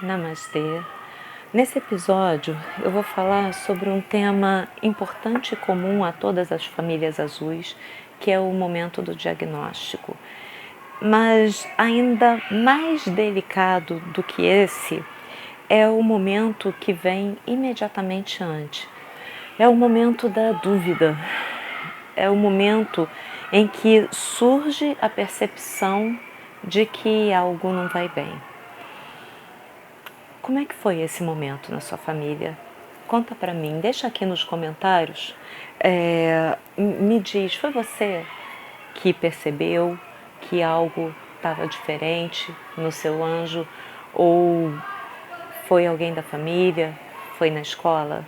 Namastê. Nesse episódio eu vou falar sobre um tema importante e comum a todas as famílias azuis, que é o momento do diagnóstico. Mas ainda mais delicado do que esse é o momento que vem imediatamente antes. É o momento da dúvida. É o momento em que surge a percepção de que algo não vai bem. Como é que foi esse momento na sua família? Conta pra mim, deixa aqui nos comentários. Me diz, foi você que percebeu que algo estava diferente no seu anjo? Ou foi alguém da família? Foi na escola?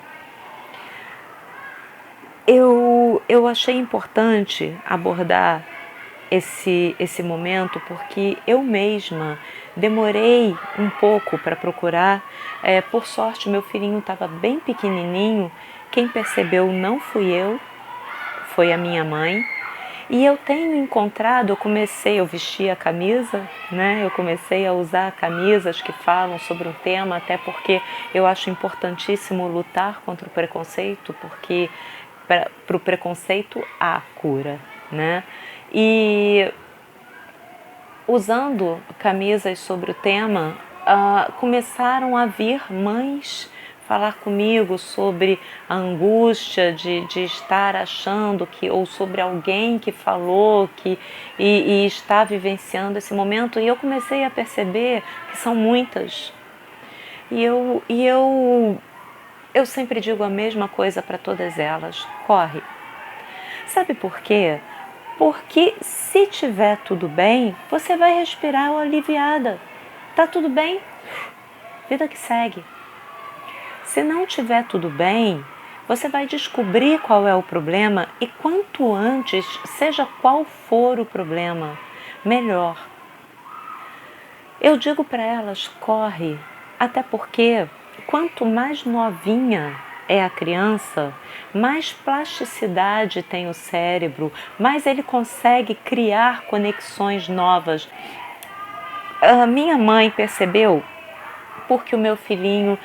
Eu achei importante abordar esse momento porque eu mesma demorei um pouco para procurar. Por sorte, meu filhinho estava bem pequenininho. Quem percebeu não fui eu, foi a minha mãe. E eu tenho encontrado, eu vesti a camisa, né? Eu comecei a usar camisas que falam sobre um tema, até porque eu acho importantíssimo lutar contra o preconceito, porque para o preconceito há cura, né? E usando camisas sobre o tema, começaram a vir mães falar comigo sobre a angústia de estar achando que, ou sobre alguém que falou e está vivenciando esse momento. E eu comecei a perceber que são muitas. Eu sempre digo a mesma coisa para todas elas: corre. Sabe por quê? Porque se tiver tudo bem, você vai respirar aliviada. Tá tudo bem? Vida que segue. Se não tiver tudo bem, você vai descobrir qual é o problema e quanto antes, seja qual for o problema, melhor. Eu digo para elas, corre, até porque quanto mais novinha é a criança, mais plasticidade tem o cérebro, mais ele consegue criar conexões novas. A minha mãe percebeu porque o meu filhinho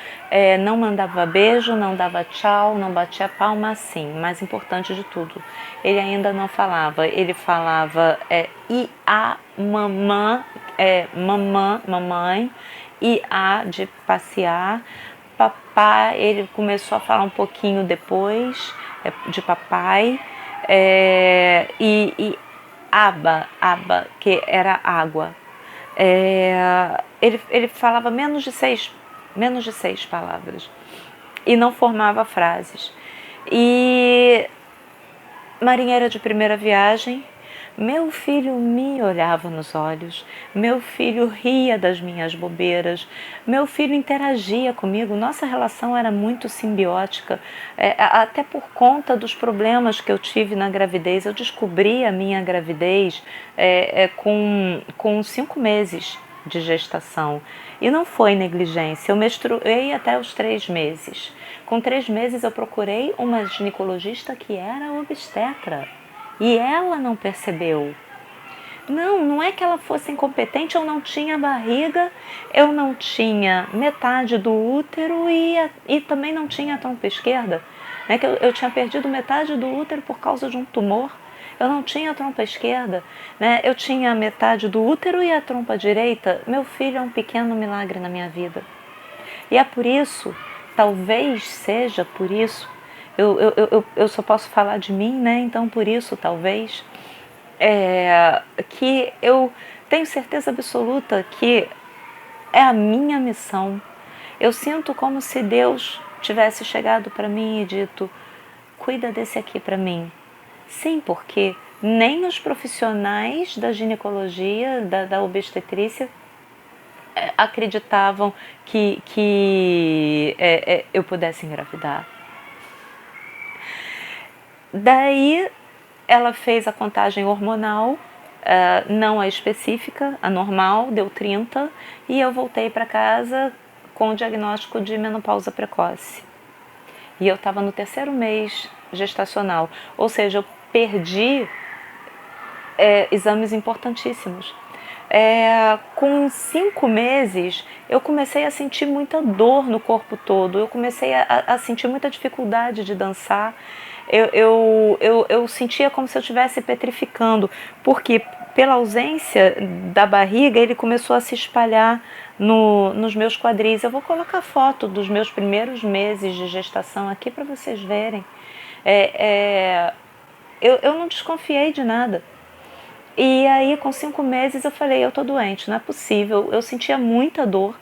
não mandava beijo, não dava tchau, não batia palma assim. Mais importante de tudo, ele ainda não falava. Ele falava ia, mamã, mamã, mamãe, ia de passear. Papai, ele começou a falar um pouquinho depois de papai. E aba, aba, que era água. Ele falava menos de seis palavras e não formava frases. E marinheira de primeira viagem, meu filho me olhava nos olhos, meu filho ria das minhas bobeiras, meu filho interagia comigo, nossa relação era muito simbiótica, até por conta dos problemas que eu tive na gravidez. Eu descobri a minha gravidez com 5 meses de gestação. E não foi negligência, eu menstruei até os 3 meses. Com 3 meses eu procurei uma ginecologista que era obstetra. E ela não percebeu. Não é que ela fosse incompetente, eu não tinha barriga, eu não tinha metade do útero e também não tinha a trompa esquerda. Né? Que eu tinha perdido metade do útero por causa de um tumor. Eu não tinha a trompa esquerda, né? Eu tinha metade do útero e a trompa direita. Meu filho é um pequeno milagre na minha vida. E é por isso, talvez seja por isso, eu só posso falar de mim, né? Então por isso talvez que eu tenho certeza absoluta que é a minha missão. Eu sinto como se Deus tivesse chegado para mim e dito: cuida desse aqui para mim. Sim, porque nem os profissionais da ginecologia, da obstetrícia, acreditavam que eu pudesse engravidar. Daí ela fez a contagem hormonal, não a específica, a normal, deu 30, e eu voltei para casa com o diagnóstico de menopausa precoce. E eu estava no 3º mês gestacional, ou seja, eu perdi exames importantíssimos. Com 5 meses, eu comecei a sentir muita dor no corpo todo, eu comecei a sentir muita dificuldade de dançar, eu sentia como se eu estivesse petrificando, porque pela ausência da barriga, ele começou a se espalhar nos meus quadris. Eu vou colocar foto dos meus primeiros meses de gestação aqui para vocês verem. Eu não desconfiei de nada. E aí, com 5 meses, eu falei, eu tô doente, não é possível. Eu sentia muita dor.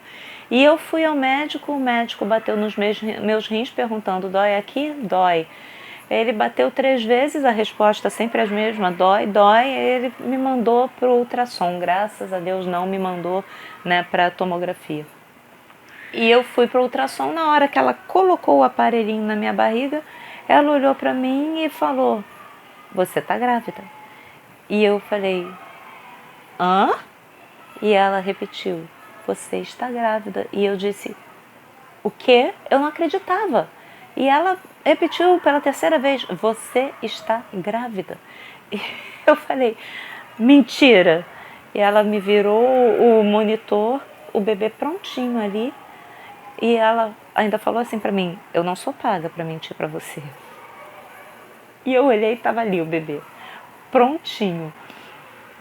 E eu fui ao médico, o médico bateu nos meus rins perguntando, dói aqui? Dói. Ele bateu 3 vezes, a resposta sempre a mesma, dói, dói. Ele me mandou para o ultrassom, graças a Deus não me mandou, né, para tomografia. E eu fui para o ultrassom, na hora que ela colocou o aparelhinho na minha barriga, ela olhou para mim e falou, você tá grávida. E eu falei, hã? E ela repetiu, você está grávida. E eu disse, o quê? Eu não acreditava. E ela repetiu pela 3ª vez, você está grávida. E eu falei, mentira. E ela me virou o monitor, o bebê prontinho ali. E ela ainda falou assim pra mim, eu não sou paga pra mentir pra você. E eu olhei e estava ali o bebê, prontinho.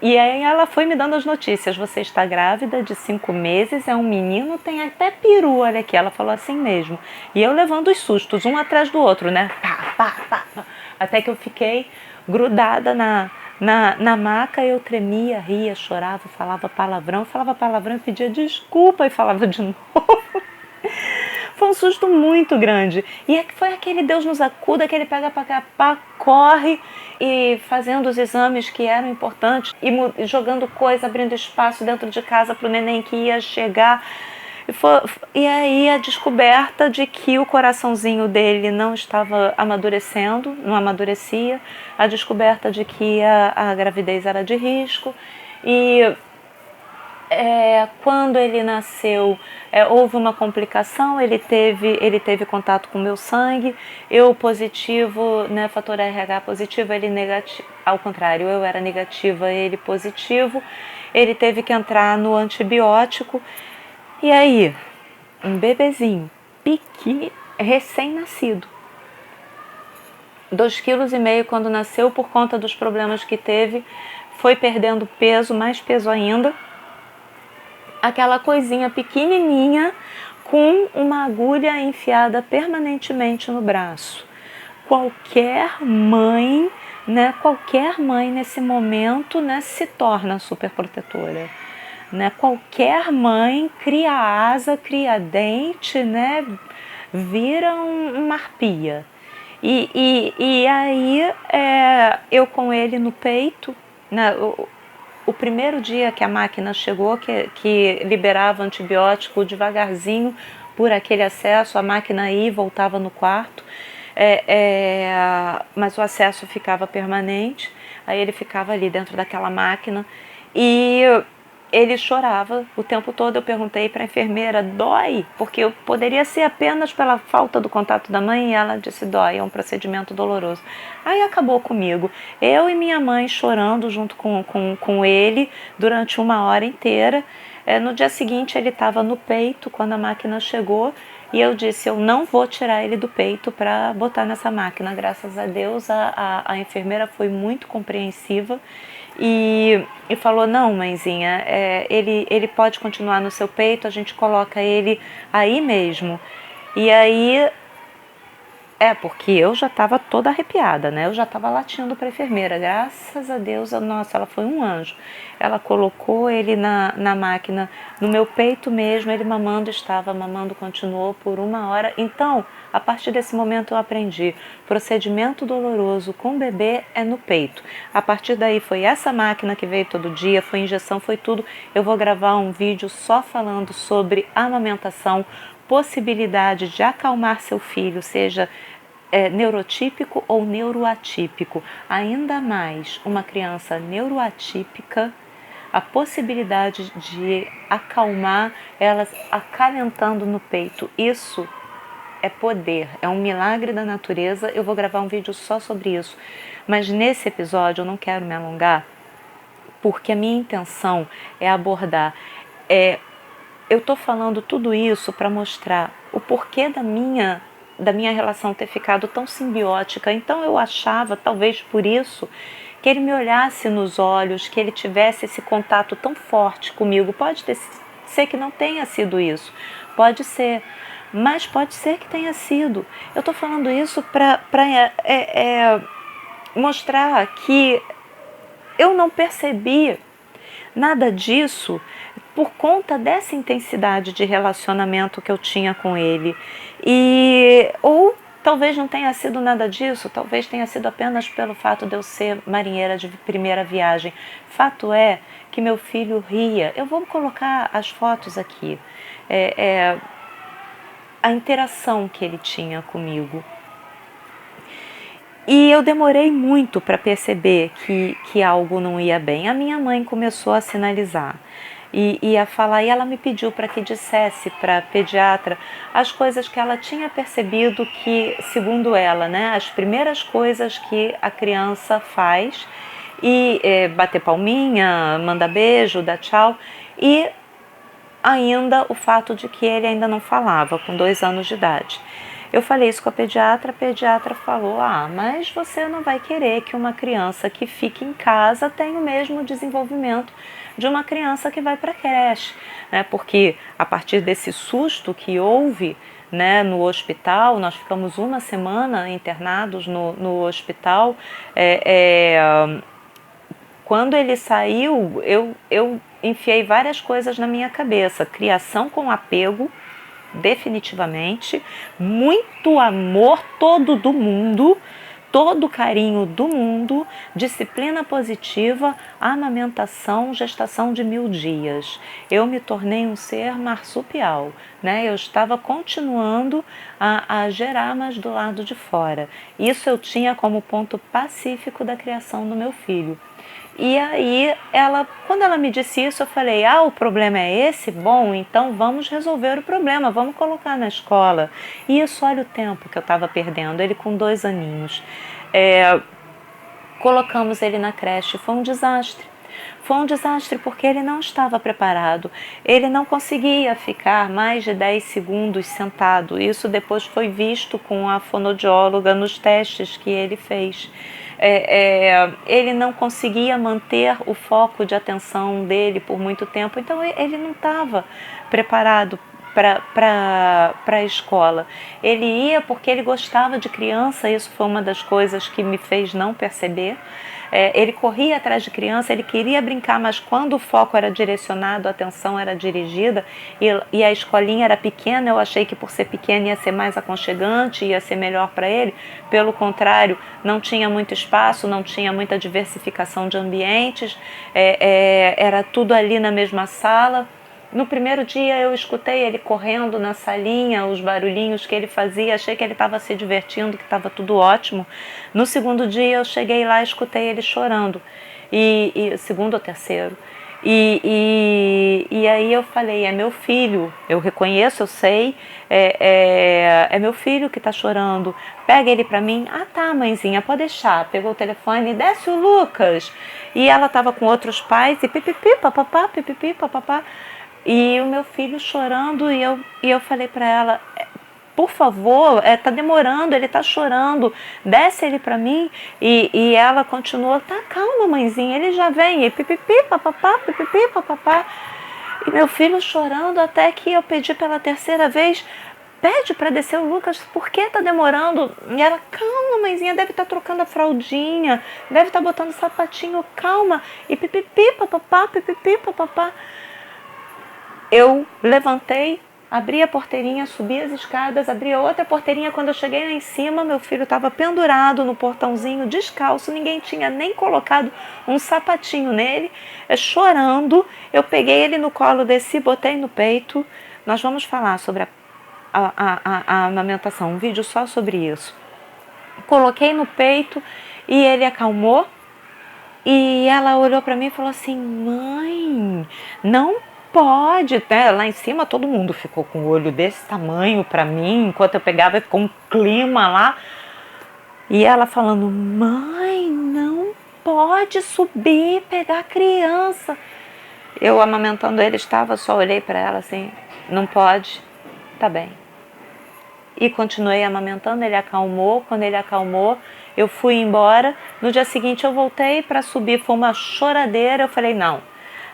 E aí ela foi me dando as notícias, você está grávida de 5 meses, é um menino, tem até peru, olha aqui, ela falou assim mesmo. E eu levando os sustos, um atrás do outro, né? Pá, pá, pá, pá. Até que eu fiquei grudada na maca, eu tremia, ria, chorava, falava palavrão e pedia desculpa e falava de novo. Foi um susto muito grande. E é que foi aquele Deus nos acuda, aquele pega pra capar, corre e fazendo os exames que eram importantes e jogando coisa, abrindo espaço dentro de casa para o neném que ia chegar. E aí a descoberta de que o coraçãozinho dele não estava amadurecendo, não amadurecia, a descoberta de que a gravidez era de risco e quando ele nasceu, houve uma complicação, ele teve contato com o meu sangue, eu positivo, né, fator RH positivo, ele negativo, ao contrário, eu era negativa, ele positivo, ele teve que entrar no antibiótico, e aí, um bebezinho, pequeno, recém-nascido, 2,5 kg quando nasceu, por conta dos problemas que teve, foi perdendo peso, mais peso ainda, aquela coisinha pequenininha com uma agulha enfiada permanentemente no braço. Qualquer mãe nesse momento, né, se torna superprotetora. Né? Qualquer mãe cria asa, cria dente, né, vira uma arpia. E aí eu com ele no peito, né, o primeiro dia que a máquina chegou, que liberava antibiótico devagarzinho por aquele acesso, a máquina ia e voltava no quarto, mas o acesso ficava permanente, aí ele ficava ali dentro daquela máquina e ele chorava o tempo todo. Eu perguntei para a enfermeira, dói? Porque poderia ser apenas pela falta do contato da mãe, e ela disse, dói, é um procedimento doloroso. Aí acabou comigo, eu e minha mãe chorando junto com ele durante 1 hora inteira. No dia seguinte ele estava no peito quando a máquina chegou, e eu disse, eu não vou tirar ele do peito para botar nessa máquina. Graças a Deus a enfermeira foi muito compreensiva e falou, não, mãezinha, ele pode continuar no seu peito, a gente coloca ele aí mesmo. E aí, porque eu já estava toda arrepiada, né? Eu já estava latindo para a enfermeira, graças a Deus, nossa, ela foi um anjo. Ela colocou ele na máquina, no meu peito mesmo, ele estava mamando, continuou por 1 hora. Então, a partir desse momento eu aprendi, procedimento doloroso com bebê é no peito. A partir daí foi essa máquina que veio todo dia, foi injeção, foi tudo. Eu vou gravar um vídeo só falando sobre amamentação, possibilidade de acalmar seu filho, seja neurotípico ou neuroatípico. Ainda mais uma criança neuroatípica, a possibilidade de acalmar elas acalentando no peito, isso é poder, é um milagre da natureza. Eu vou gravar um vídeo só sobre isso, mas nesse episódio eu não quero me alongar, porque a minha intenção é abordar. Eu estou falando tudo isso para mostrar o porquê da minha relação ter ficado tão simbiótica. Então eu achava, talvez por isso, que ele me olhasse nos olhos, que ele tivesse esse contato tão forte comigo. Pode ser que não tenha sido isso, pode ser, mas pode ser que tenha sido. Eu estou falando isso para mostrar que eu não percebi nada disso por conta dessa intensidade de relacionamento que eu tinha com ele. Ou talvez não tenha sido nada disso, talvez tenha sido apenas pelo fato de eu ser marinheira de primeira viagem. Fato é que meu filho ria. Eu vou colocar as fotos aqui. A interação que ele tinha comigo. E eu demorei muito para perceber que algo não ia bem. A minha mãe começou a sinalizar e a falar, e ela me pediu para que dissesse para a pediatra as coisas que ela tinha percebido que, segundo ela, né, as primeiras coisas que a criança faz, e bater palminha, mandar beijo, dar tchau, e ainda o fato de que ele ainda não falava, com 2 anos de idade. Eu falei isso com a pediatra falou, mas você não vai querer que uma criança que fique em casa tenha o mesmo desenvolvimento de uma criança que vai para a creche, né? Porque a partir desse susto que houve, né, no hospital, nós ficamos 1 semana internados no hospital, quando ele saiu, eu enfiei várias coisas na minha cabeça, criação com apego, definitivamente, muito amor todo do mundo, todo carinho do mundo, disciplina positiva, amamentação, gestação de 1000 dias. Eu me tornei um ser marsupial, né? Eu estava continuando a gerar, mas do lado de fora. Isso eu tinha como ponto pacífico da criação do meu filho. E aí, quando ela me disse isso, eu falei, o problema é esse? Bom, então vamos resolver o problema, vamos colocar na escola. E isso, olha o tempo que eu estava perdendo, ele com 2 aninhos. Colocamos ele na creche, foi um desastre. Foi um desastre porque ele não estava preparado, ele não conseguia ficar mais de 10 segundos sentado. Isso depois foi visto com a fonoaudióloga nos testes que ele fez. Ele não conseguia manter o foco de atenção dele por muito tempo, então ele não estava preparado para a escola. Ele ia porque ele gostava de criança, isso foi uma das coisas que me fez não perceber. Ele corria atrás de criança, ele queria brincar, mas quando o foco era direcionado, a atenção era dirigida e a escolinha era pequena, eu achei que por ser pequena ia ser mais aconchegante, ia ser melhor para ele. Pelo contrário, não tinha muito espaço, não tinha muita diversificação de ambientes, era tudo ali na mesma sala. No primeiro dia eu escutei ele correndo na salinha, os barulhinhos que ele fazia, achei que ele estava se divertindo, que estava tudo ótimo. No segundo dia eu cheguei lá e escutei ele chorando, segundo ou terceiro. E aí eu falei, é meu filho, eu reconheço, eu sei, é meu filho que está chorando, pega ele para mim. Tá, mãezinha, pode deixar. Pegou o telefone, desce o Lucas. E ela estava com outros pais e pipipi, papapá, pipipi, papapá. E o meu filho chorando, e eu falei para ela, por favor, tá demorando, ele tá chorando, desce ele para mim. E ela continuou, calma, mãezinha, ele já vem, e pipipi, papapá, pipipi, papapá. E meu filho chorando, até que eu pedi pela terceira vez, pede para descer o Lucas, por que tá demorando? E ela, calma, mãezinha, deve estar trocando a fraldinha, deve estar botando sapatinho, calma. E pipipi, papapá, pipipi, papapá. Eu levantei, abri a porteirinha, subi as escadas, abri a outra porteirinha. Quando eu cheguei lá em cima, meu filho estava pendurado no portãozinho, descalço, ninguém tinha nem colocado um sapatinho nele, chorando. Eu peguei ele no colo, desci, botei no peito. Nós vamos falar sobre a amamentação, um vídeo só sobre isso. Coloquei no peito e ele acalmou. E ela olhou para mim e falou assim, mãe, não pode, né? Lá em cima todo mundo ficou com o olho desse tamanho para mim, enquanto eu pegava, ficou um clima lá. E ela falando, mãe, não pode subir, pegar a criança. Eu amamentando ele estava, só olhei para ela assim, não pode, tá bem. E continuei amamentando, ele acalmou. Quando ele acalmou, eu fui embora. No dia seguinte eu voltei para subir, foi uma choradeira. Eu falei, não,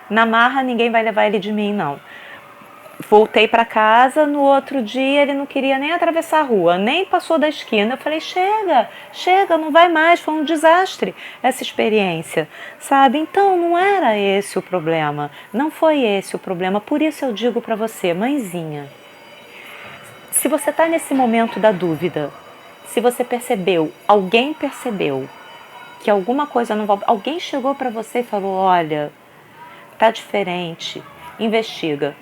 na marra ninguém vai levar ele de mim, não. Voltei para casa, no outro dia ele não queria nem atravessar a rua, nem passou da esquina. Eu falei, chega, chega, não vai mais, foi um desastre essa experiência, sabe? Então não era esse o problema, não foi esse o problema. Por isso eu digo para você, mãezinha, se você está nesse momento da dúvida, se você percebeu, alguém percebeu que alguma coisa não vai... Alguém chegou para você e falou, olha, tá diferente, investiga.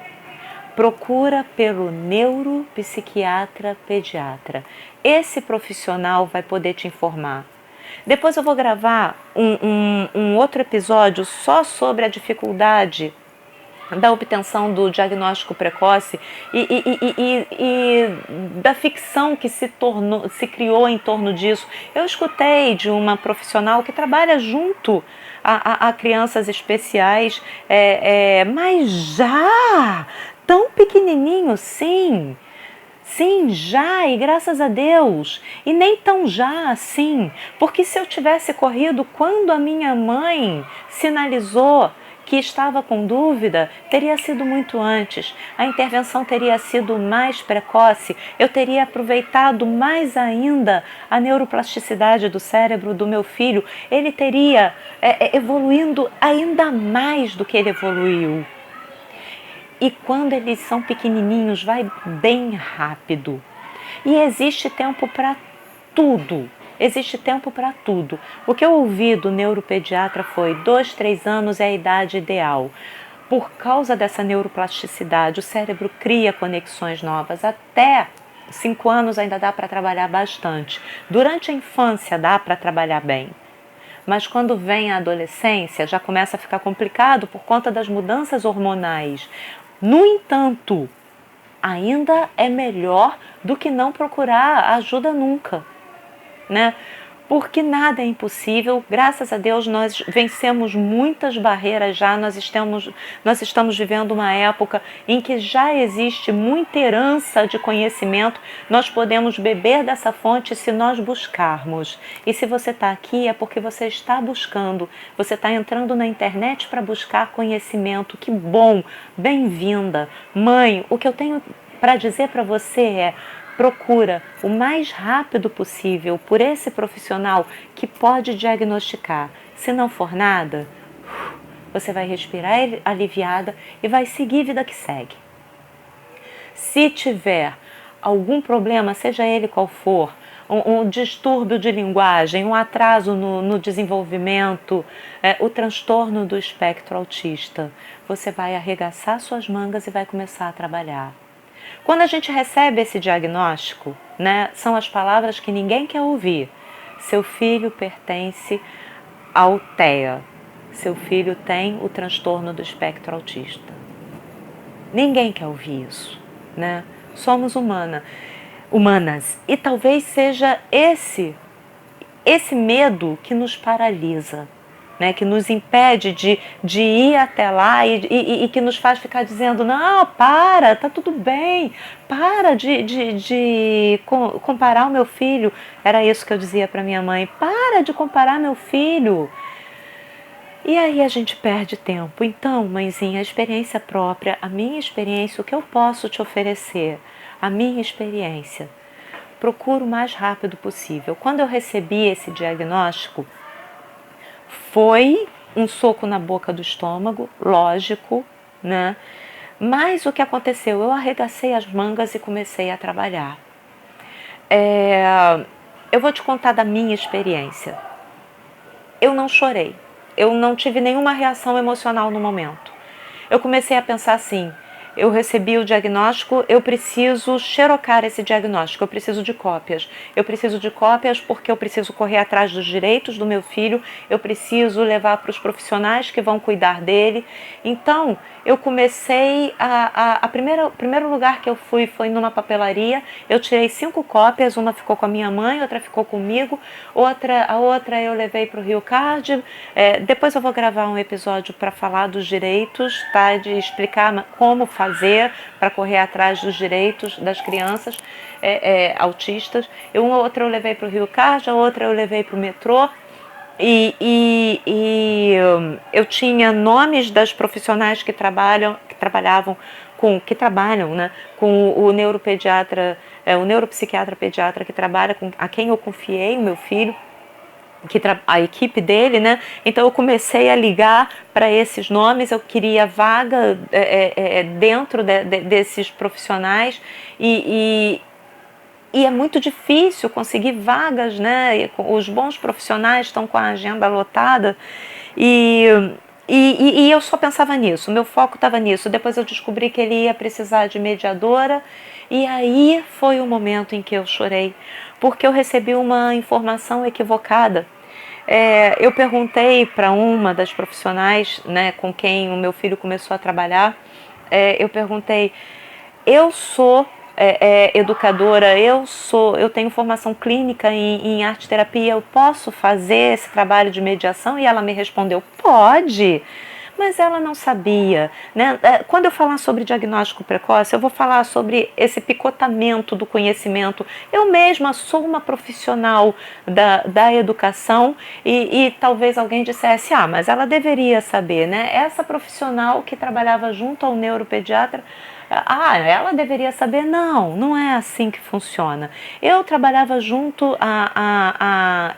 Procura pelo neuropsiquiatra pediatra. Esse profissional vai poder te informar. Depois eu vou gravar um outro episódio só sobre a dificuldade da obtenção do diagnóstico precoce e da ficção que se criou em torno disso. Eu escutei de uma profissional que trabalha junto a crianças especiais, mas já tão pequenininho, sim, já, e graças a Deus, e nem tão já assim, porque se eu tivesse corrido quando a minha mãe sinalizou que estava com dúvida, teria sido muito antes, a intervenção teria sido mais precoce, eu teria aproveitado mais ainda a neuroplasticidade do cérebro do meu filho, ele teria evoluindo ainda mais do que ele evoluiu. E quando eles são pequenininhos, vai bem rápido. E existe tempo para tudo. Existe tempo para tudo. O que eu ouvi do neuropediatra foi 2, 3 anos é a idade ideal. Por causa dessa neuroplasticidade, o cérebro cria conexões novas. Até 5 anos ainda dá para trabalhar bastante. Durante a infância dá para trabalhar bem. Mas quando vem a adolescência, já começa a ficar complicado por conta das mudanças hormonais. No entanto, ainda é melhor do que não procurar ajuda nunca, né? Porque nada é impossível, graças a Deus nós vencemos muitas barreiras já, nós estamos vivendo uma época em que já existe muita herança de conhecimento, nós podemos beber dessa fonte se nós buscarmos. E se você está aqui é porque você está buscando, você está entrando na internet para buscar conhecimento, que bom, bem-vinda. Mãe, o que eu tenho para dizer para você é: procura o mais rápido possível por esse profissional que pode diagnosticar. Se não for nada, você vai respirar aliviada e vai seguir vida que segue. Se tiver algum problema, seja ele qual for, um distúrbio de linguagem, um atraso no desenvolvimento, o transtorno do espectro autista, você vai arregaçar suas mangas e vai começar a trabalhar. Quando a gente recebe esse diagnóstico, né, são as palavras que ninguém quer ouvir. Seu filho pertence ao TEA. Seu filho tem o transtorno do espectro autista. Ninguém quer ouvir isso, né? Somos humanas. E talvez seja esse medo que nos paralisa, né, que nos impede de ir até lá e que nos faz ficar dizendo, não, para, tá tudo bem, para de comparar o meu filho. Era isso que eu dizia para minha mãe, para de comparar meu filho. E aí a gente perde tempo. Então, mãezinha, a experiência própria, a minha experiência, o que eu posso te oferecer, a minha experiência. Procuro o mais rápido possível. Quando eu recebi esse diagnóstico, foi um soco na boca do estômago, lógico, né? Mas o que aconteceu? Eu arregacei as mangas e comecei a trabalhar. Eu vou te contar da minha experiência. Eu não chorei, eu não tive nenhuma reação emocional no momento. Eu comecei a pensar assim, eu recebi o diagnóstico, eu preciso xerocar esse diagnóstico, eu preciso de cópias. Eu preciso de cópias porque eu preciso correr atrás dos direitos do meu filho, eu preciso levar para os profissionais que vão cuidar dele. Então, eu comecei o primeiro lugar que eu fui foi numa papelaria, eu tirei 5 cópias, uma ficou com a minha mãe, outra ficou comigo, a outra eu levei para o Rio Card. Depois eu vou gravar um episódio para falar dos direitos, tá? De explicar como fazer para correr atrás dos direitos das crianças autistas. Uma outra eu levei para o Rio Card, a outra eu levei para o metrô. Eu tinha nomes das profissionais que trabalham né, com o neuropediatra, o neuropsiquiatra pediatra que trabalha com a quem eu confiei o meu filho, a equipe dele, né? Então eu comecei a ligar para esses nomes, eu queria vaga dentro desses profissionais e é muito difícil conseguir vagas, né? E os bons profissionais estão com a agenda lotada e eu só pensava nisso, meu foco estava nisso. Depois eu descobri que ele ia precisar de mediadora e aí foi o momento em que eu chorei, porque eu recebi uma informação equivocada. Eu perguntei para uma das profissionais, né, com quem o meu filho começou a trabalhar, eu perguntei, eu sou educadora, eu tenho formação clínica em arte terapia, eu posso fazer esse trabalho de mediação? E ela me respondeu, pode, mas ela não sabia, né? Quando eu falar sobre diagnóstico precoce, eu vou falar sobre esse picotamento do conhecimento. Eu mesma sou uma profissional da educação e talvez alguém dissesse, mas ela deveria saber, né? Essa profissional que trabalhava junto ao neuropediatra, ela deveria saber. Não é assim que funciona. Eu trabalhava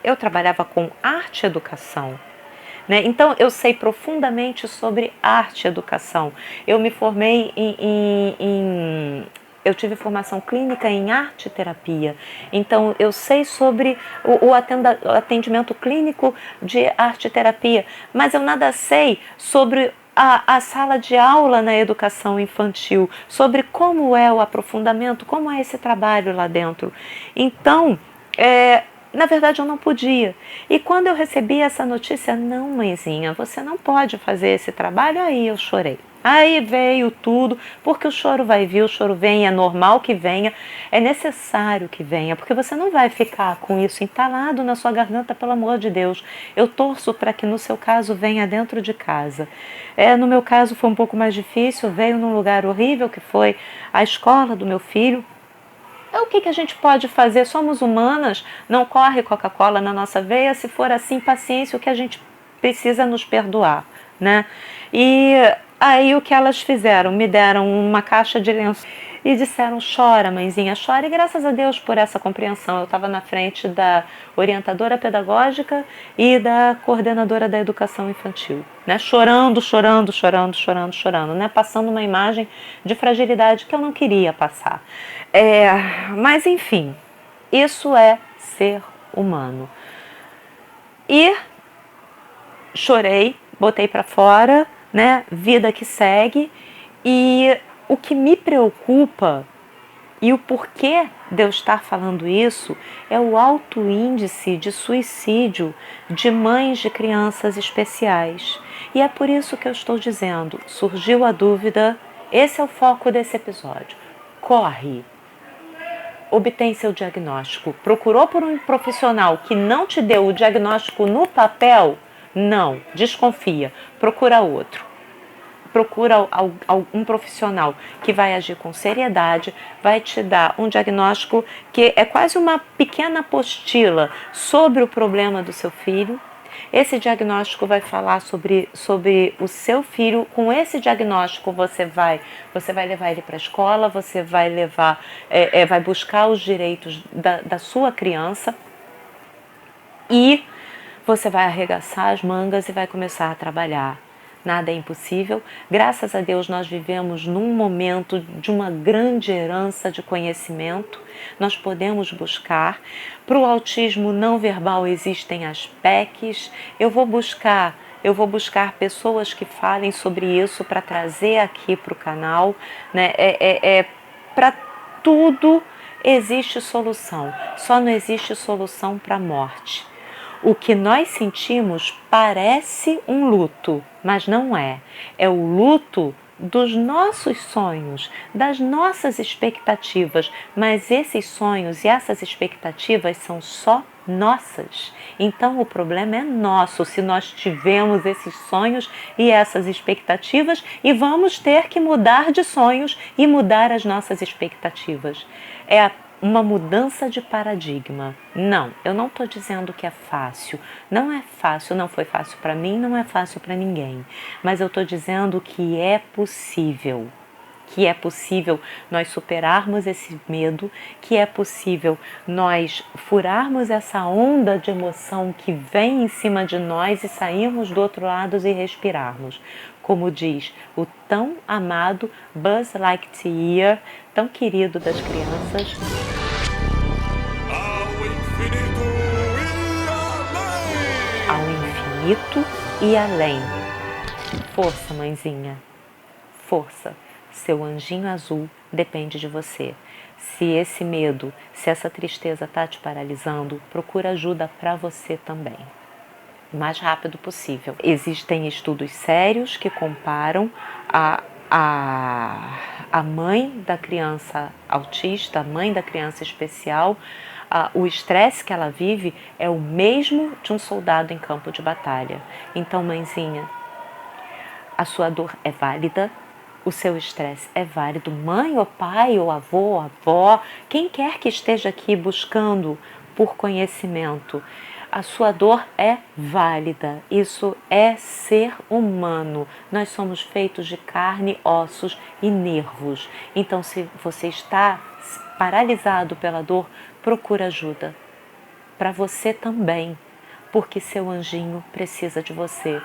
eu trabalhava com arte e educação. Né? Então, eu sei profundamente sobre arte e educação. Eu me formei eu tive formação clínica em arte e terapia. Então, eu sei sobre o atendimento clínico de arte e terapia, mas eu nada sei sobre a sala de aula na educação infantil, sobre como é o aprofundamento, como é esse trabalho lá dentro. Então, na verdade eu não podia. E quando eu recebi essa notícia, não, mãezinha, você não pode fazer esse trabalho, aí eu chorei. Aí veio tudo, porque o choro vai vir, o choro vem, é normal que venha, é necessário que venha, porque você não vai ficar com isso entalado na sua garganta, pelo amor de Deus. Eu torço para que no seu caso venha dentro de casa. No meu caso foi um pouco mais difícil, veio num lugar horrível que foi a escola do meu filho. O que a gente pode fazer? Somos humanas, não corre Coca-Cola na nossa veia. Se for assim, paciência, o que a gente precisa nos perdoar, né? E aí o que elas fizeram? Me deram uma caixa de lenço e disseram, chora, mãezinha, chora. E graças a Deus por essa compreensão. Eu estava na frente da orientadora pedagógica e da coordenadora da educação infantil, né? Chorando, né? Passando uma imagem de fragilidade que eu não queria passar. Mas enfim, isso é ser humano. E chorei, botei para fora, né? Vida que segue. E o que me preocupa e o porquê de eu estar falando isso é o alto índice de suicídio de mães de crianças especiais. E é por isso que eu estou dizendo, surgiu a dúvida, esse é o foco desse episódio. Corre! Obtém seu diagnóstico. Procurou por um profissional que não te deu o diagnóstico no papel? Não, desconfia. Procura outro. Procura um profissional que vai agir com seriedade, vai te dar um diagnóstico que é quase uma pequena apostila sobre o problema do seu filho. Esse diagnóstico vai falar sobre o seu filho. Com esse diagnóstico você vai levar ele para a escola, você vai vai buscar os direitos da sua criança e você vai arregaçar as mangas e vai começar a trabalhar. Nada é impossível. Graças a Deus nós vivemos num momento de uma grande herança de conhecimento. Nós podemos buscar. Para o autismo não verbal existem as PECs. Eu vou buscar eu vou buscar pessoas que falem sobre isso para trazer aqui para o canal, né? Para tudo existe solução, só não existe solução para a morte. O que nós sentimos parece um luto, mas não é. É o luto dos nossos sonhos, das nossas expectativas, mas esses sonhos e essas expectativas são só nossas. Então o problema é nosso se nós tivemos esses sonhos e essas expectativas e vamos ter que mudar de sonhos e mudar as nossas expectativas. É uma mudança de paradigma. Não, eu não estou dizendo que é fácil. Não é fácil, não foi fácil para mim, não é fácil para ninguém. Mas eu estou dizendo que é possível. Que é possível nós superarmos esse medo, que é possível nós furarmos essa onda de emoção que vem em cima de nós e sairmos do outro lado e respirarmos. Como diz o tão amado Buzz Lightyear, tão querido das crianças. Ao infinito e além. Força, mãezinha. Força. Seu anjinho azul depende de você. Se esse medo, se essa tristeza está te paralisando, procura ajuda para você também. O mais rápido possível. Existem estudos sérios que comparam a mãe da criança autista, a mãe da criança especial, o estresse que ela vive é o mesmo de um soldado em campo de batalha. Então, mãezinha, a sua dor é válida, o seu estresse é válido, mãe ou pai ou avô ou avó, quem quer que esteja aqui buscando por conhecimento, a sua dor é válida, isso é ser humano, nós somos feitos de carne, ossos e nervos, então se você está paralisado pela dor, procura ajuda, para você também, porque seu anjinho precisa de você,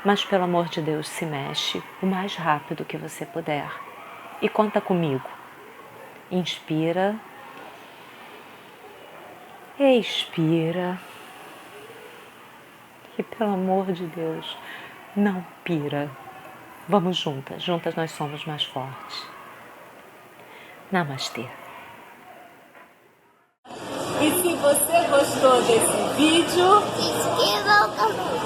mas pelo amor de Deus se mexe o mais rápido que você puder e conta comigo, inspira, expira. E pelo amor de Deus, não pira. Vamos juntas, juntas nós somos mais fortes. Namastê. E se você gostou desse vídeo, inscreva o canal.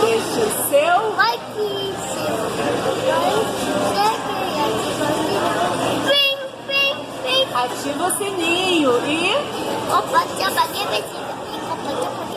deixe o seu Like, ativa o sininho e Opa, já paguei a vecina.